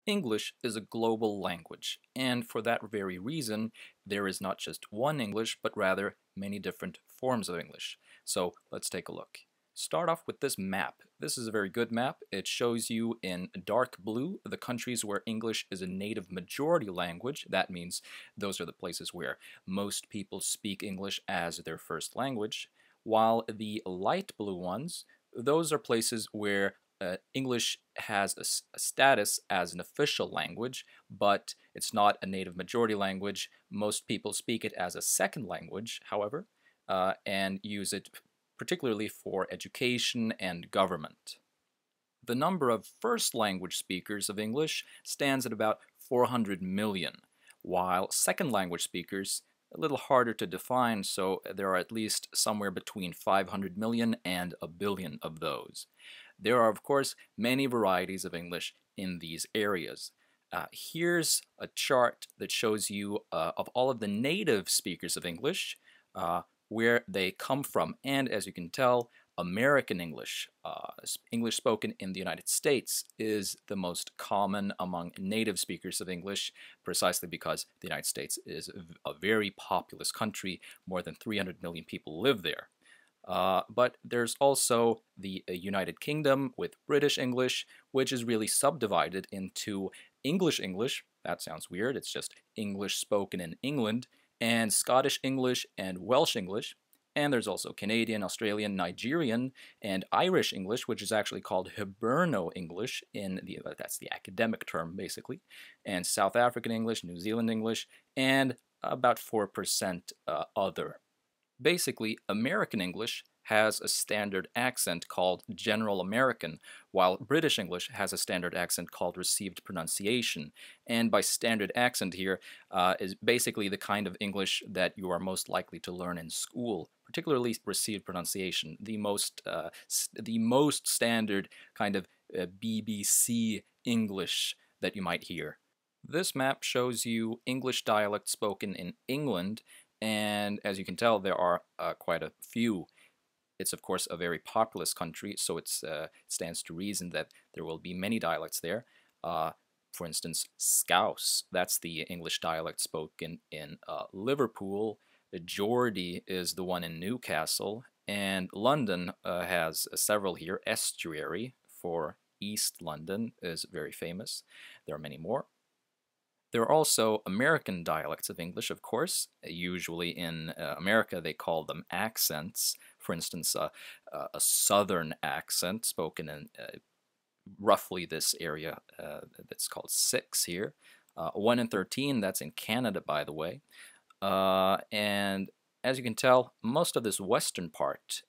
English is a global language, and for that very reason, there is not just one English, but rather many different forms of English. So let's take a look. Start off with this map. This is a very good map. It shows you in dark blue the countries where English is a native majority language. That means those are the places where most people speak English as their first language, while the light blue ones, those are places where English has a status as an official language, but it's not a native majority language. Most people speak it as a second language, however, and use it particularly for education and government. The number of first language speakers of English stands at about 400 million, while second language speakers a little harder to define, so there are at least somewhere between 500 million and a billion of those. There are, of course, many varieties of English in these areas. Here's a chart that shows you of all of the native speakers of English, where they come from. And as you can tell, American English, English spoken in the United States, is the most common among native speakers of English, precisely because the United States is a very populous country. More than 300 million people live there. But there's also the United Kingdom with British English, which is really subdivided into English English. That sounds weird. It's just English spoken in England, and Scottish English and Welsh English. And there's also Canadian, Australian, Nigerian, and Irish English, which is actually called Hiberno English that's the academic term basically, and South African English, New Zealand English, and about 4% other. Basically, American English has a standard accent called General American, while British English has a standard accent called Received Pronunciation. And by standard accent here is basically the kind of English that you are most likely to learn in school, particularly Received Pronunciation, the most standard kind of BBC English that you might hear. This map shows you English dialect spoken in England, and as you can tell, there are quite a few. It's, of course, a very populous country, so it stands to reason that there will be many dialects there. For instance, Scouse, that's the English dialect spoken in Liverpool. Geordie is the one in Newcastle, and London has several here. Estuary for East London is very famous. There are many more. There are also American dialects of English, of course. Usually in America, they call them accents. For instance, a southern accent spoken in roughly this area that's called 6 here. 1 in 13, that's in Canada, by the way. And as you can tell, most of this western part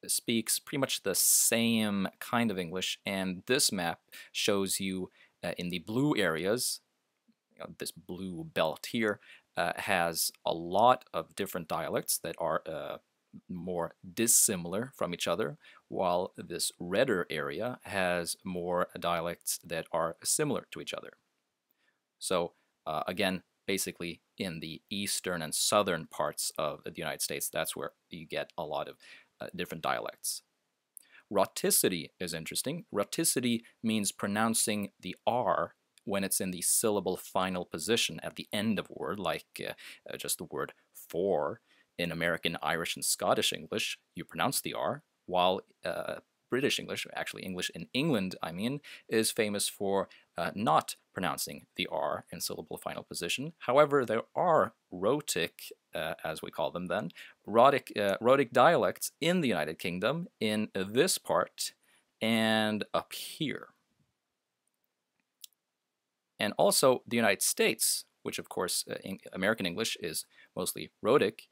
speaks pretty much the same kind of English, and this map shows you in the blue areas, this blue belt here has a lot of different dialects that are more dissimilar from each other, while this redder area has more dialects that are similar to each other. So again, basically in the eastern and southern parts of the United States, that's where you get a lot of different dialects. Rhoticity is interesting. Rhoticity means pronouncing the R when it's in the syllable final position at the end of a word, like just the word for. In American, Irish, and Scottish English, you pronounce the R, while British English, actually English in England, I mean, is famous for not pronouncing the R in syllable final position. However, there are rhotic, as we call them then, rhotic dialects in the United Kingdom, in this part and up here. And also the United States, which of course American English is mostly rhotic,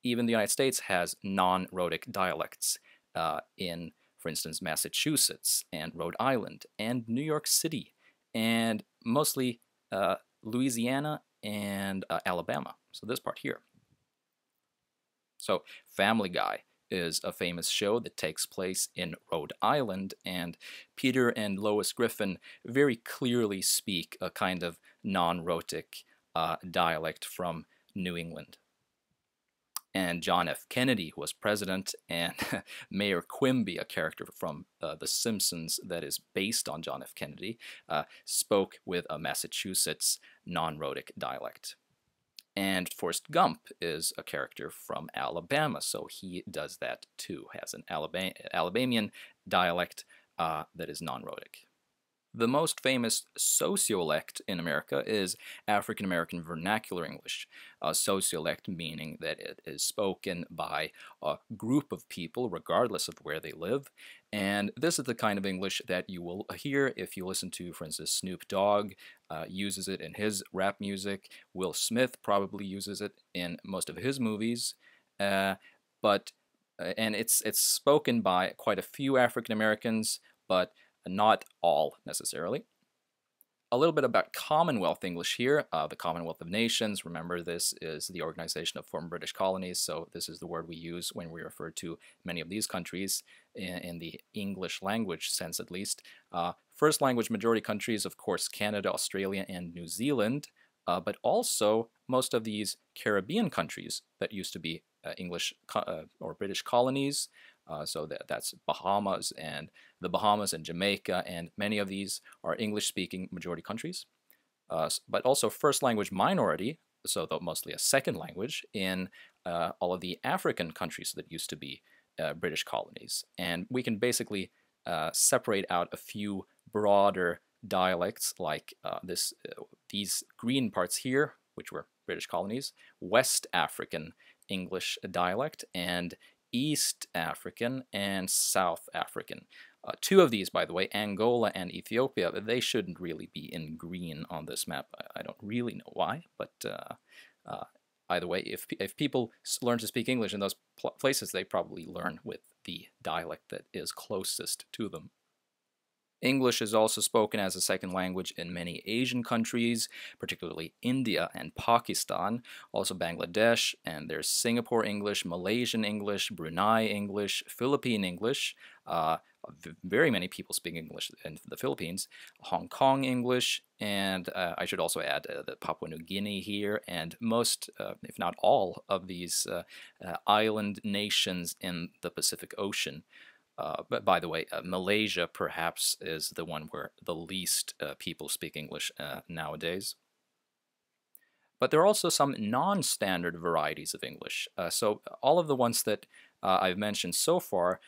even the United States has non-rhotic dialects in, for instance, Massachusetts and Rhode Island and New York City and mostly Louisiana and Alabama, so this part here. So Family Guy is a famous show that takes place in Rhode Island, and Peter and Lois Griffin very clearly speak a kind of non-rhotic dialect from New England. and John F. Kennedy, who was president, and Mayor Quimby, a character from The Simpsons that is based on John F. Kennedy, spoke with a Massachusetts non-rhotic dialect. And Forrest Gump is a character from Alabama, so he does that too, has an Alabamian dialect that is non-rhotic. The most famous sociolect in America is African American Vernacular English. Sociolect meaning that it is spoken by a group of people regardless of where they live. And this is the kind of English that you will hear if you listen to, for instance, Snoop Dogg uses it in his rap music. Will Smith probably uses it in most of his movies. And it's spoken by quite a few African Americans, but not all necessarily. A little bit about Commonwealth English here. The Commonwealth of Nations, remember this is the organization of former British colonies, so this is the word we use when we refer to many of these countries in the English language sense at least. First language majority countries, of course, Canada, Australia, and New Zealand, but also most of these Caribbean countries that used to be English or British colonies. So that's Bahamas and the Bahamas and Jamaica, and many of these are English-speaking majority countries. But also first language minority, so though mostly a second language, in all of the African countries that used to be British colonies. And we can basically separate out a few broader dialects like these green parts here, which were British colonies, West African English dialect, and East African and South African. Two of these, by the way, Angola and Ethiopia, they shouldn't really be in green on this map. I don't really know why, but either way, if people learn to speak English in those places, they probably learn with the dialect that is closest to them. English is also spoken as a second language in many Asian countries, particularly India and Pakistan, also Bangladesh, and there's Singapore English, Malaysian English, Brunei English, Philippine English. Very many people speak English in the Philippines, Hong Kong English, and I should also add the Papua New Guinea here, and most, if not all, of these island nations in the Pacific Ocean. But by the way, Malaysia perhaps is the one where the least people speak English nowadays. But there are also some non-standard varieties of English. So all of the ones that I've mentioned so far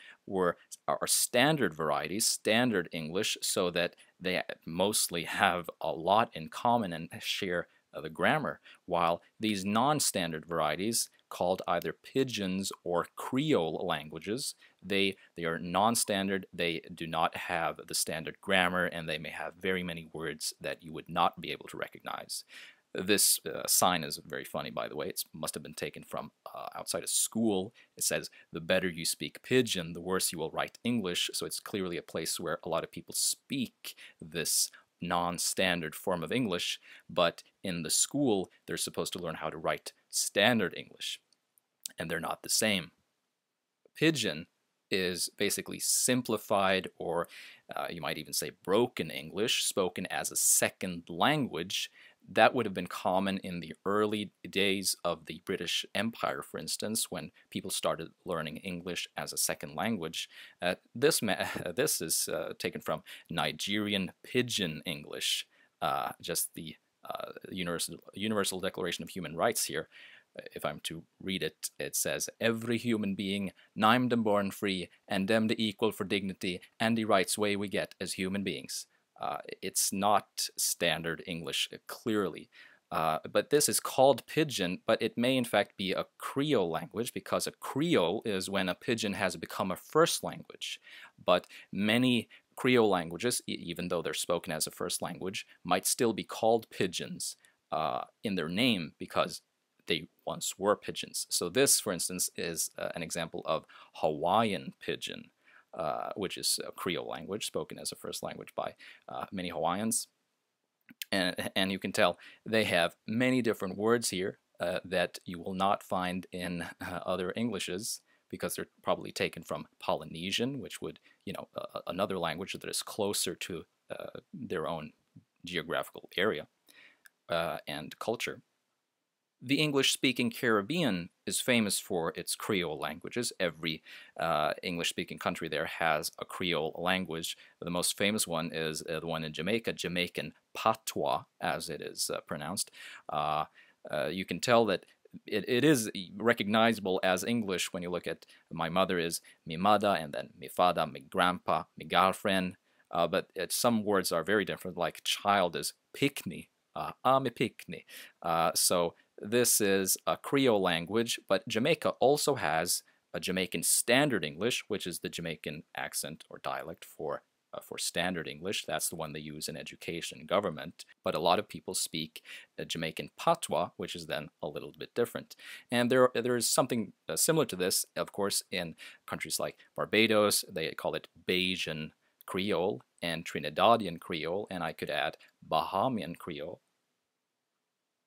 are standard varieties, standard English, so that they mostly have a lot in common and share the grammar, while these non-standard varieties, called either pidgins or Creole languages, they are non-standard, they do not have the standard grammar, and they may have very many words that you would not be able to recognize. This sign is very funny, by the way. It must have been taken from outside a school. It says, "The better you speak Pidgin, the worse you will write English." So it's clearly a place where a lot of people speak this non-standard form of English, but in the school, they're supposed to learn how to write standard English, and they're not the same. Pidgin is basically simplified, or you might even say broken English, spoken as a second language. That would have been common in the early days of the British Empire, for instance, when people started learning English as a second language. This is taken from Nigerian Pidgin English, just the Universal Declaration of Human Rights here. If I'm to read it, it says, "Every human being, named and born free, and them the equal for dignity and the rights way we get as human beings." It's not standard English, clearly. But this is called Pidgin, but it may in fact be a Creole language, because a Creole is when a Pidgin has become a first language. But many Creole languages, even though they're spoken as a first language, might still be called Pidgins in their name because they once were Pidgins. So this, for instance, is an example of Hawaiian Pidgin, which is a Creole language spoken as a first language by many Hawaiians. And you can tell they have many different words here that you will not find in other Englishes, because they're probably taken from Polynesian, which would, another language that is closer to their own geographical area and culture. The English-speaking Caribbean is famous for its Creole languages. Every English-speaking country there has a Creole language. The most famous one is the one in Jamaica, Jamaican Patois, as it is pronounced. You can tell that it is recognizable as English when you look at my mother is mi mada, and then mi fada, mi grandpa, mi girlfriend. But some words are very different, like child is pikni, me pikni. So this is a Creole language, but Jamaica also has a Jamaican Standard English, which is the Jamaican accent or dialect for Standard English. That's the one they use in education and government. But a lot of people speak Jamaican Patois, which is then a little bit different. And there is something similar to this, of course, in countries like Barbados. They call it Bajan Creole and Trinidadian Creole, and I could add Bahamian Creole.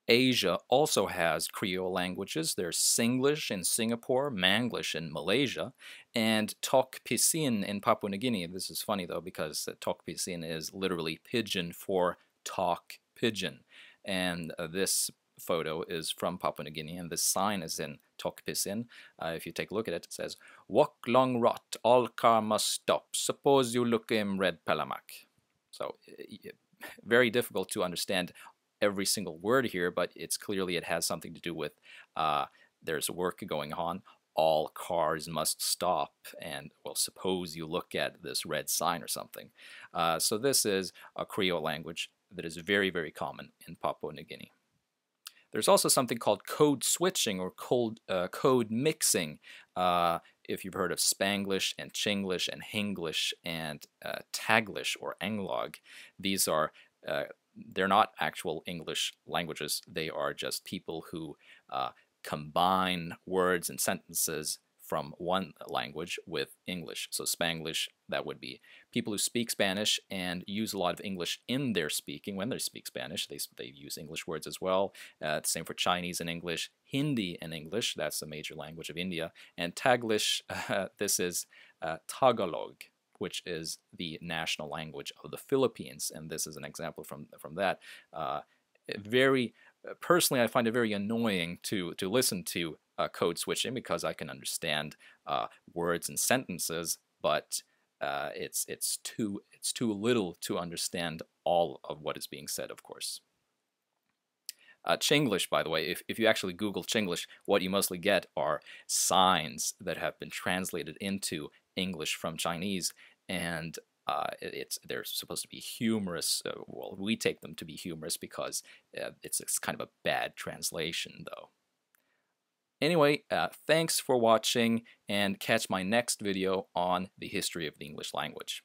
Asia also has Creole languages. There's Singlish in Singapore, Manglish in Malaysia, and Tok Pisin in Papua New Guinea. This is funny though, because Tok Pisin is literally pidgin for talk pigeon. And this photo is from Papua New Guinea, and this sign is in Tok Pisin. If you take a look at it, it says, "Walk long rot, all car must stop. Suppose you look him red palamak." So very difficult to understand every single word here, but it's clearly it has something to do with there's work going on. All cars must stop, and well, suppose you look at this red sign or something. So this is a Creole language that is very, very common in Papua New Guinea. There's also something called code switching or code mixing. If you've heard of Spanglish and Chinglish and Hinglish and Taglish or Anglog, these are they're not actual English languages. They are just people who combine words and sentences from one language with English. So Spanglish, that would be people who speak Spanish and use a lot of English in their speaking. When they speak Spanish, they use English words as well. Same for Chinese and English. Hindi and English, that's the major language of India. And Taglish, this is Tagalog, which is the national language of the Philippines, and this is an example from that. Personally, I find it very annoying to listen to code switching, because I can understand words and sentences, but it's too little to understand all of what is being said, of course. Chinglish, by the way, if you actually Google Chinglish, what you mostly get are signs that have been translated into English from Chinese, and they're supposed to be humorous. Well, we take them to be humorous because it's kind of a bad translation, though. Anyway, thanks for watching, and catch my next video on the history of the English language.